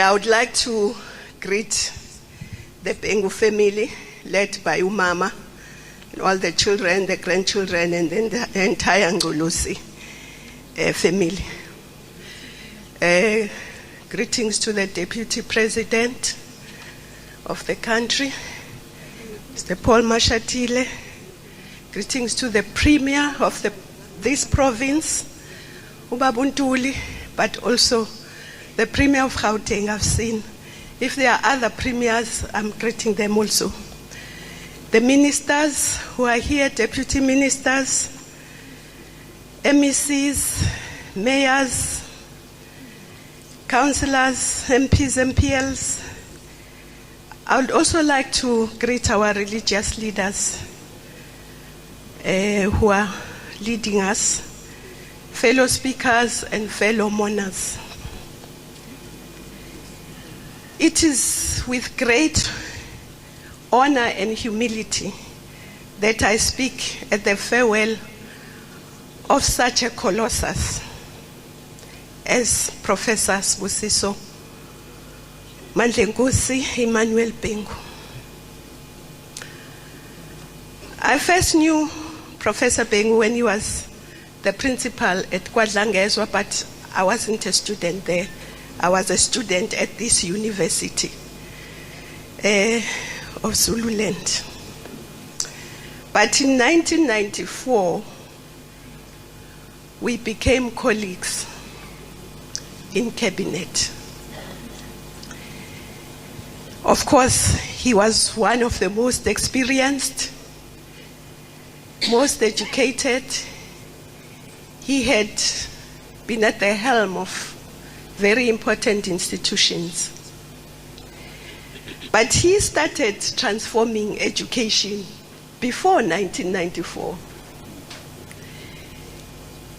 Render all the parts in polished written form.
I would like to greet the Bengu family, led by Umama, and all the children, the grandchildren, and then the entire Ngulusi family. Greetings to the Deputy President of the country, Mr. Paul Mashatile. Greetings to the Premier of this province, Ubabuntuli, but also the Premier of Gauteng. I've seen. If there are other premiers, I'm greeting them also. The ministers who are here, deputy ministers, MECs, mayors, councillors, MPs, MPLs. I would also like to greet our religious leaders who are leading us, fellow speakers and fellow mourners. It is with great honor and humility that I speak at the farewell of such a colossus as Professor Sibusiso Bengu. I first knew Professor Bengu when he was the principal at KwaZulu-Natal, but I wasn't a student there. I was a student at this University of Zululand. But in 1994, we became colleagues in cabinet. Of course, he was one of the most experienced, most educated. He had been at the helm of very important institutions. But he started transforming education before 1994.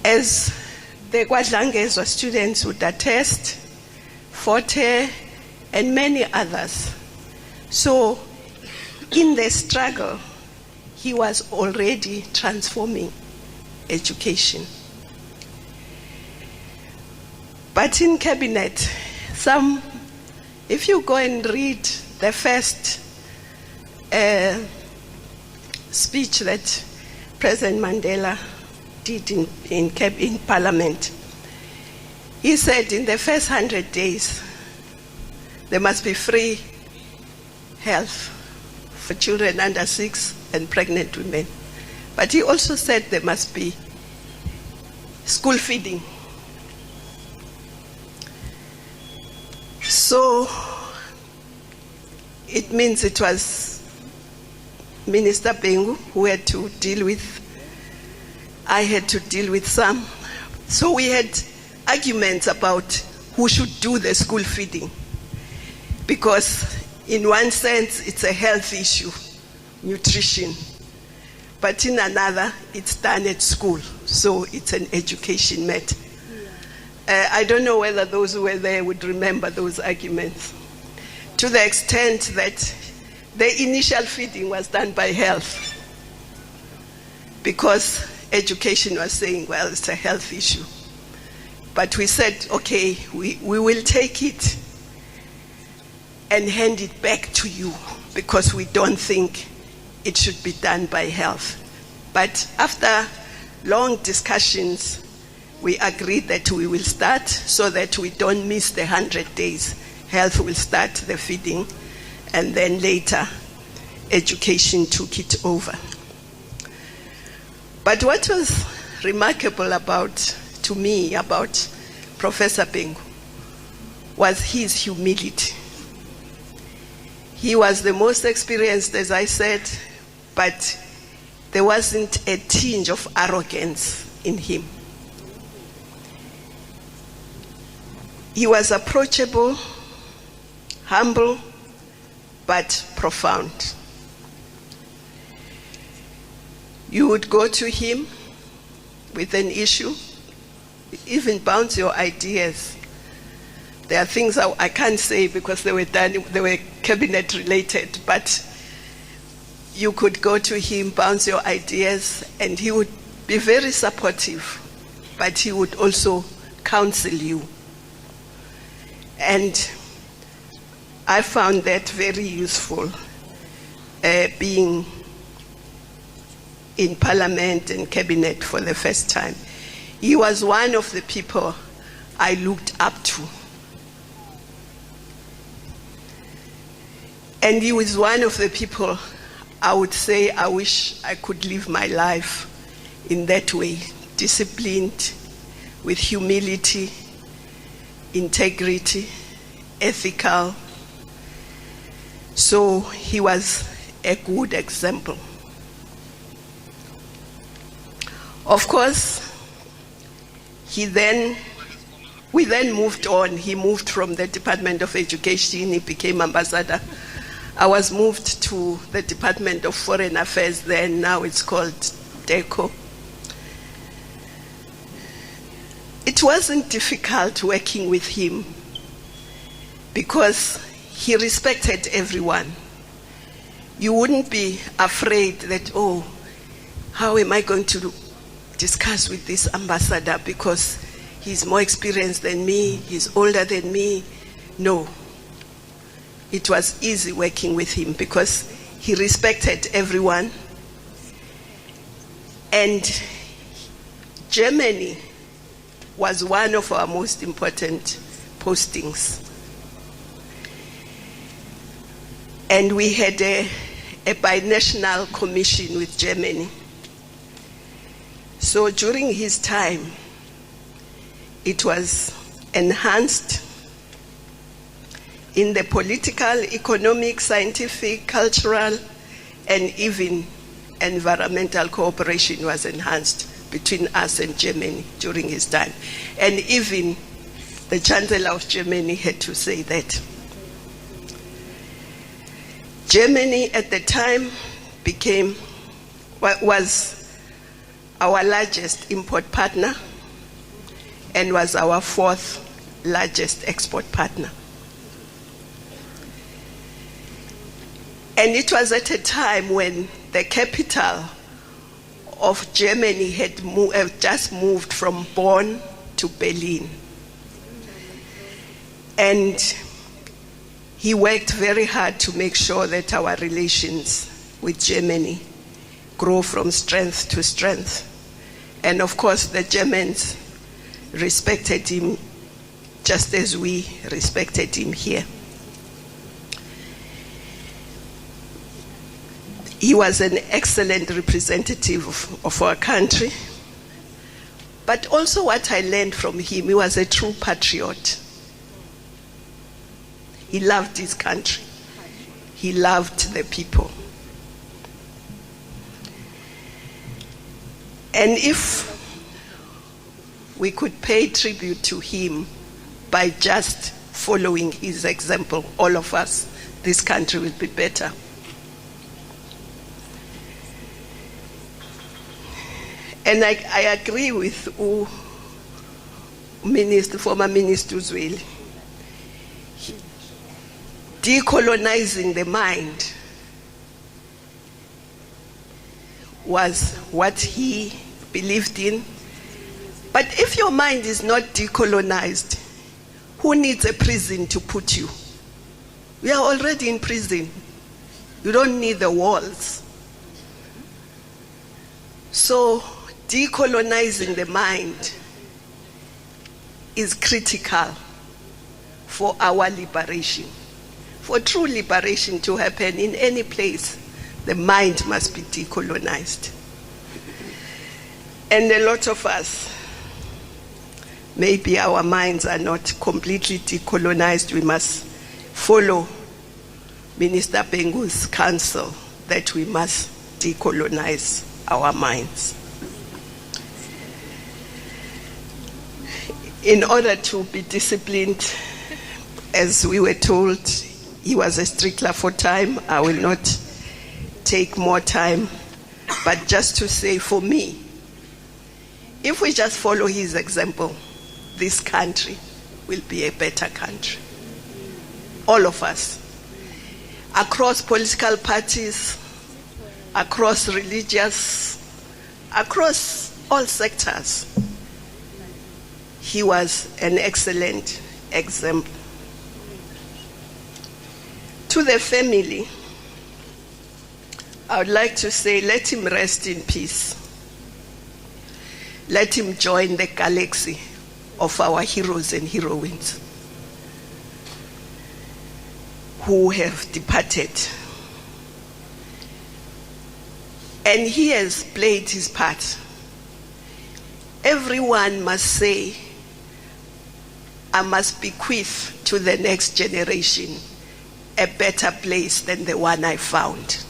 As the KwaZulu-Natal students would attest, Forte, and many others. So in the struggle, he was already transforming education. But in cabinet, if you go and read the first speech that President Mandela did in Parliament, he said in the first 100 days, there must be free health for children under 6 and pregnant women. But he also said there must be school feeding. So it means it was Minister Bengu who had to deal with, I had to deal with some. So we had arguments about who should do the school feeding. Because in one sense, it's a health issue, nutrition. But in another, it's done at school. So it's an education matter. I don't know whether those who were there would remember those arguments. To the extent that the initial feeding was done by health. Because education was saying, well, it's a health issue. But we said, okay, we will take it and hand it back to you because we don't think it should be done by health. But after long discussions, we agreed that we will start so that we don't miss the 100 days. Health will start the feeding, and then later, education took it over. But what was remarkable to me about Professor Bengu was his humility. He was the most experienced, as I said, but there wasn't a tinge of arrogance in him. He was approachable, humble, but profound. You would go to him with an issue, even bounce your ideas. There are things I can't say because they were cabinet related, but you could go to him, bounce your ideas, and he would be very supportive, but he would also counsel you. And I found that very useful, being in Parliament and Cabinet for the first time. He was one of the people I looked up to. And he was one of the people I would say I wish I could live my life in that way, disciplined, with humility, integrity, ethical. So he was a good example. Of course, we then moved on. He moved from the Department of Education, he became ambassador. I was moved to the Department of Foreign Affairs then, now it's called DECO. It wasn't difficult working with him because he respected everyone. You wouldn't be afraid that, oh, how am I going to discuss with this ambassador because he's more experienced than me, he's older than me. No. It was easy working with him because he respected everyone. And Germany was one of our most important postings. And we had a binational commission with Germany. So during his time, it was enhanced in the political, economic, scientific, cultural, and even environmental cooperation was enhanced between us and Germany during his time. And even the Chancellor of Germany had to say that. Germany at the time was our largest import partner and was our fourth largest export partner. And it was at a time when the capital of Germany had just moved from Bonn to Berlin. And he worked very hard to make sure that our relations with Germany grow from strength to strength. And of course, the Germans respected him just as we respected him here. He was an excellent representative of our country. But also what I learned from him, he was a true patriot. He loved his country. He loved the people. And if we could pay tribute to him by just following his example, all of us, this country will be better. And I agree with former Minister Zweli. Decolonizing the mind was what he believed in. But if your mind is not decolonized, who needs a prison to put you? We are already in prison. You don't need the walls. So decolonizing the mind is critical for our liberation. For true liberation to happen in any place, the mind must be decolonized. And a lot of us, maybe our minds are not completely decolonized. We must follow Minister Bengu's counsel that we must decolonize our minds. In order to be disciplined, as we were told, he was a stickler for time. I will not take more time, but just to say, for me, if we just follow his example, this country will be a better country. All of us, across political parties, across religious, across all sectors. He was an excellent example. To the family, I would like to say, let him rest in peace. Let him join the galaxy of our heroes and heroines who have departed. And he has played his part. Everyone must say, I must bequeath to the next generation a better place than the one I found.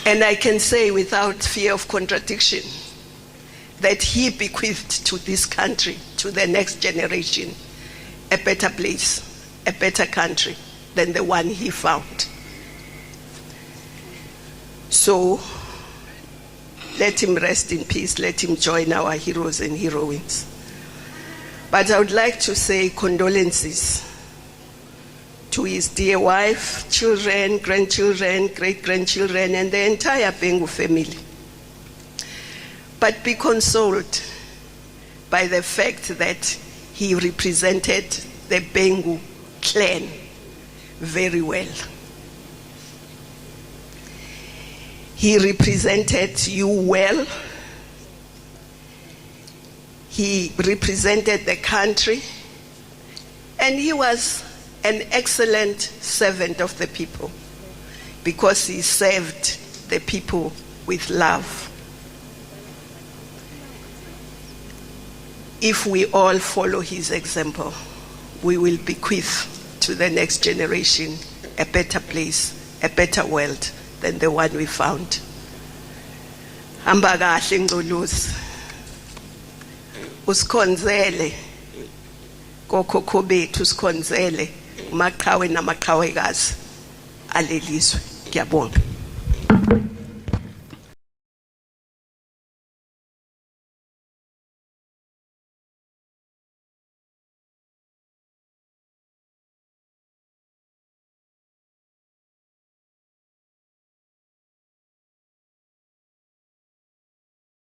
And I can say without fear of contradiction that he bequeathed to this country, to the next generation, a better place, a better country than the one he found. So let him rest in peace, let him join our heroes and heroines. But I would like to say condolences to his dear wife, children, grandchildren, great-grandchildren, and the entire Bengu family. But be consoled by the fact that he represented the Bengu clan very well. He represented you well. He represented the country, and he was an excellent servant of the people because he served the people with love. If we all follow his example, we will bequeath to the next generation a better place, a better world than the one we found. Hamba kahle Ngcolozi. Usikhonzele kokhokho bethu, usikhonzele umaqhawe namaqhawekazi alelizwe. Ngiyabonga.